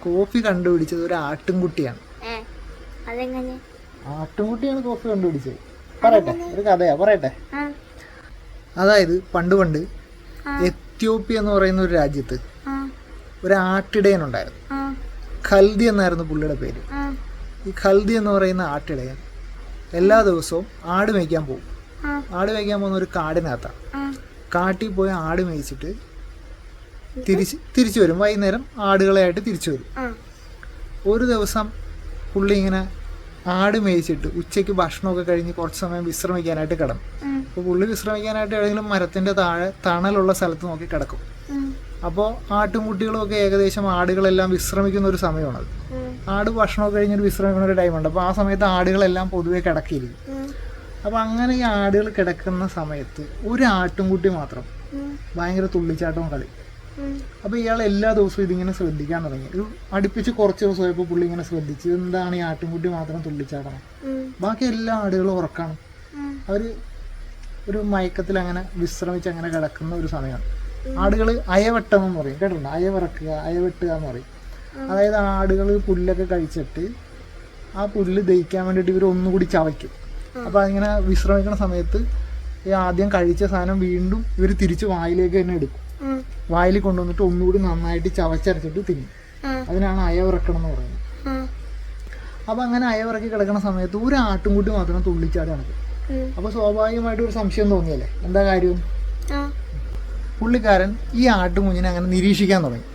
Coffee കണ്ടുപിടിച്ചത് ഒരു ആട്ടിൻകുട്ടിയാണ്. അതെങ്ങനെ? ആട്ടിൻകുട്ടിയാണ് കോഫി കണ്ടുപിടിച്ചത്. പറയട്ടെ, ഒരു കഥയാ പറയട്ടെ. അതായത് പണ്ട് എത്യോപ്യ എന്ന് പറയുന്ന ഒരു രാജ്യത്ത് ഒരു ആട്ടിടയനുണ്ടായിരുന്നു. ഖൽദി എന്നായിരുന്നു പുള്ളിയുടെ പേര്. ഈ ഖൽദി എന്ന് പറയുന്ന ആട്ടിടയൻ എല്ലാ ദിവസവും ആട് മേയ്ക്കാൻ പോകും. ആട് മേയ്ക്കാൻ പോകുന്ന ഒരു കാടിനകത്താണ്. കാട്ടിൽ പോയി ആട് മേയിച്ചിട്ട് തിരിച്ചു വരും. വൈകുന്നേരം ആടുകളെയായിട്ട് തിരിച്ചു വരും. ഒരു ദിവസം പുള്ളി ഇങ്ങനെ ആട് മേയിച്ചിട്ട് ഉച്ചയ്ക്ക് ഭക്ഷണമൊക്കെ കഴിഞ്ഞ് കുറച്ച് സമയം വിശ്രമിക്കാനായിട്ട് കിടന്നു. അപ്പോൾ പുള്ളി വിശ്രമിക്കാനായിട്ട് ഏതെങ്കിലും മരത്തിൻ്റെ താഴെ തണലുള്ള സ്ഥലത്ത് നോക്കി കിടക്കും. അപ്പോൾ ആട്ടുംകുട്ടികളുമൊക്കെ ഏകദേശം ആടുകളെല്ലാം വിശ്രമിക്കുന്ന ഒരു സമയമാണത്. ആട് ഭക്ഷണമൊക്കെ കഴിഞ്ഞൊരു വിശ്രമിക്കുന്ന ഒരു ടൈമുണ്ട്. അപ്പോൾ ആ സമയത്ത് ആടുകളെല്ലാം പൊതുവെ കിടക്കിയിരിക്കും. അപ്പോൾ അങ്ങനെ ഈ ആടുകൾ കിടക്കുന്ന സമയത്ത് ഒരു ആട്ടുംകുട്ടി മാത്രം ഭയങ്കര തുള്ളിച്ചാട്ടവും കളി. അപ്പോൾ ഇയാൾ എല്ലാ ദിവസവും ഇതിങ്ങനെ ശ്രദ്ധിക്കാൻ തുടങ്ങി. ഒരു അടുപ്പിച്ച് കുറച്ച് ദിവസമായപ്പോൾ പുള്ളി ഇങ്ങനെ ശ്രദ്ധിച്ചു, എന്താണ് ഈ ആട്ടുംകുട്ടി മാത്രം തുള്ളിച്ചാടണം, ബാക്കി എല്ലാ ആടുകളും ഉറക്കാണ്. അവർ ഒരു മയക്കത്തിൽ അങ്ങനെ വിശ്രമിച്ച് അങ്ങനെ കിടക്കുന്ന ഒരു സമയമാണ്. ആടുകൾ അയവെട്ടം എന്ന് പറയും, കേട്ടിട്ടുണ്ട്? അയവിറക്കുക, അയവെട്ടുക എന്ന് പറയും. അതായത് ആടുകൾ പുല്ലൊക്കെ കഴിച്ചിട്ട് ആ പുല്ല് ദഹിക്കാൻ വേണ്ടിയിട്ട് ഇവർ ഒന്നുകൂടി ചവയ്ക്കും. അപ്പോൾ അതിങ്ങനെ വിശ്രമിക്കുന്ന സമയത്ത് ഈ ആദ്യം കഴിച്ച സാധനം വീണ്ടും ഇവർ തിരിച്ച് വായിലേക്ക് തന്നെ എടുക്കും. വായിൽ കൊണ്ടുവന്നിട്ട് ഒന്നുകൂടി നന്നായിട്ട് ചവച്ചരച്ചിട്ട് തിന്നും. അതിനാണ് അയവിറക്കണം എന്ന് പറയുന്നത്. അപ്പോൾ അങ്ങനെ അയവിറക്കി കിടക്കുന്ന സമയത്ത് ഒരു ആട്ടുംകുട്ടി മാത്രം തുള്ളിച്ചാടി നടക്കും. അപ്പോൾ സ്വാഭാവികമായിട്ട് ഒരു സംശയം തോന്നിയല്ലേ, എന്താ കാര്യം? പുള്ളിക്കാരൻ ഈ ആട്ടുകുഞ്ഞിനെ അങ്ങനെ നിരീക്ഷിക്കാൻ തുടങ്ങി.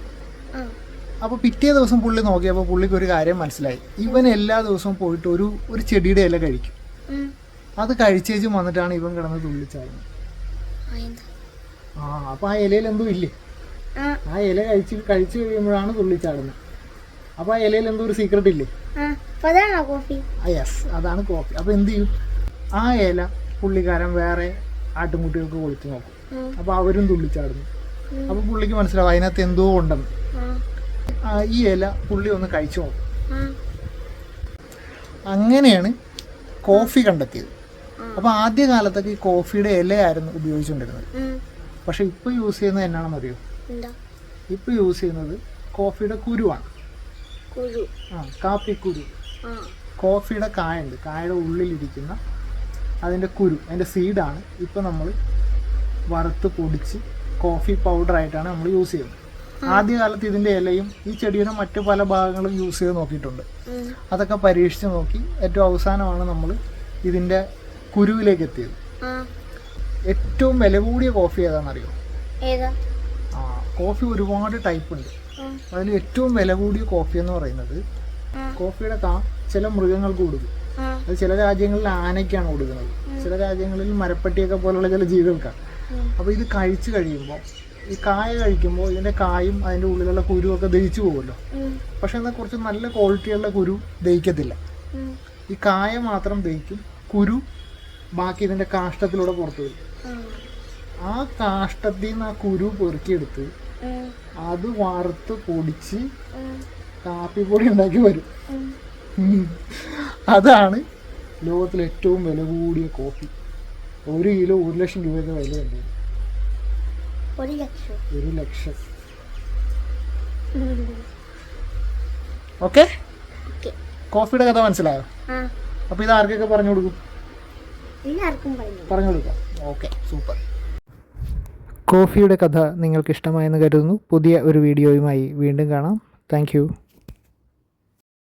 അപ്പോൾ പിറ്റേ ദിവസം പുള്ളി നോക്കിയപ്പോൾ പുള്ളിക്ക് ഒരു കാര്യം മനസ്സിലായി. ഇവൻ എല്ലാ ദിവസവും പോയിട്ട് ഒരു ചെടിയുടെ ഇല കഴിക്കും. അത് കഴിച്ചേച്ചും വന്നിട്ടാണ് ഇവൻ കിടന്ന് തുള്ളിച്ചാടുന്നത്. അപ്പോൾ ആ ഇലയിൽ എന്തോ ഇല്ലേ, ആ ഇല കഴിച്ച് കഴിയുമ്പോഴാണ് തുള്ളിച്ചാടുന്നത്. അപ്പോൾ ആ ഇലയിൽ എന്തോ ഒരു സീക്രട്ട് ഇല്ലേ? യെസ്, അതാണ് കോഫി. അപ്പോൾ എന്ത് ചെയ്യും? ആ ഇല പുള്ളിക്കാരൻ വേറെ ആട്ടുംകുട്ടികൾക്ക് കൊടുത്തു നോക്കും. അപ്പോൾ അവരും തുള്ളിച്ചാടുന്നു. അപ്പോൾ പുള്ളിക്ക് മനസ്സിലാവും അതിനകത്ത് എന്തോ ഉണ്ടെന്ന്. ഈ ഇല പുള്ളി ഒന്ന് കഴിച്ചു നോക്കും. അങ്ങനെയാണ് കോഫി കണ്ടെത്തിയത്. അപ്പോൾ ആദ്യ കാലത്തൊക്കെ ഈ കോഫിയുടെ ഇലയായിരുന്നു ഉപയോഗിച്ചുകൊണ്ടിരുന്നത്. പക്ഷെ ഇപ്പോൾ യൂസ് ചെയ്യുന്നത് എന്നാണെന്ന് അറിയോ? ഇപ്പോൾ യൂസ് ചെയ്യുന്നത് കോഫിയുടെ കുരുവാണ്. കാപ്പിക്കുരു. കോഫിയുടെ കായുണ്ട്, കായയുടെ ഉള്ളിലിരിക്കുന്ന അതിൻ്റെ കുരു, അതിൻ്റെ സീഡാണ് ഇപ്പോൾ നമ്മൾ വറുത്ത് പൊടിച്ച് കോഫി പൗഡറായിട്ടാണ് നമ്മൾ യൂസ് ചെയ്യുന്നത്. ആദ്യകാലത്ത് ഇതിൻ്റെ ഇലയും ഈ ചെടിയുടെ മറ്റു പല ഭാഗങ്ങളും യൂസ് ചെയ്ത് നോക്കിയിട്ടുണ്ട്. അതൊക്കെ പരീക്ഷിച്ച് നോക്കി ഏറ്റവും അവസാനമാണ് നമ്മൾ ഇതിൻ്റെ കുരുവിലേക്ക് എത്തിയത്. ഏറ്റവും വില കൂടിയ കോഫി ഏതാണെന്നറിയോ? കോഫി ഒരുപാട് ടൈപ്പ് ഉണ്ട്. അതിൽ ഏറ്റവും വില കൂടിയ കോഫി എന്ന് പറയുന്നത് കോഫിയുടെ ചില മൃഗങ്ങൾക്ക് കൊടുക്കും. അത് ചില രാജ്യങ്ങളിൽ ആനയ്ക്കാണ് കൊടുക്കുന്നത്, ചില രാജ്യങ്ങളിൽ മരപ്പട്ടിയൊക്കെ പോലുള്ള ചില ജീവികൾക്കാണ്. അപ്പോൾ ഇത് കഴിച്ചു കഴിയുമ്പോൾ, ഈ കായ കഴിക്കുമ്പോൾ ഇതിൻ്റെ കായും അതിൻ്റെ ഉള്ളിലുള്ള കുരുവൊക്കെ ദഹിച്ചു പോകുമല്ലോ. പക്ഷെ എന്നാൽ കുറച്ച് നല്ല ക്വാളിറ്റിയുള്ള കുരു ദഹിക്കത്തില്ല. ഈ കായ മാത്രം ദഹിക്കും, കുരു ബാക്കി ഇതിൻ്റെ കാഷ്ടത്തിലൂടെ പുറത്തു വരും. ആ കാഷ്ടത്തിൽ നിന്ന് ആ കുരു പെറുക്കിയെടുത്ത് അത് വറുത്ത് പൊടിച്ച് കാപ്പിപ്പൊടി ഉണ്ടാക്കി വരും. അതാണ് ലോകത്തിലെ ഏറ്റവും വില കൂടിയ കോഫി. 1 കിലോ 1 ലക്ഷം രൂപയൊക്കെ വില ഉണ്ട്. 1 ലക്ഷം. ഓക്കെ, കോഫിയുടെ കഥ മനസ്സിലായോ? അപ്പോൾ ഇത് ആർക്കൊക്കെ പറഞ്ഞു കൊടുക്കും? പറഞ്ഞു കൊടുക്കാം. Okay, super. കോഫിയുടെ കഥ നിങ്ങൾക്ക് ഇഷ്ടമായെന്ന് കരുതുന്നു. പുതിയ ഒരു വീഡിയോയുമായി വീണ്ടും കാണാം. താങ്ക്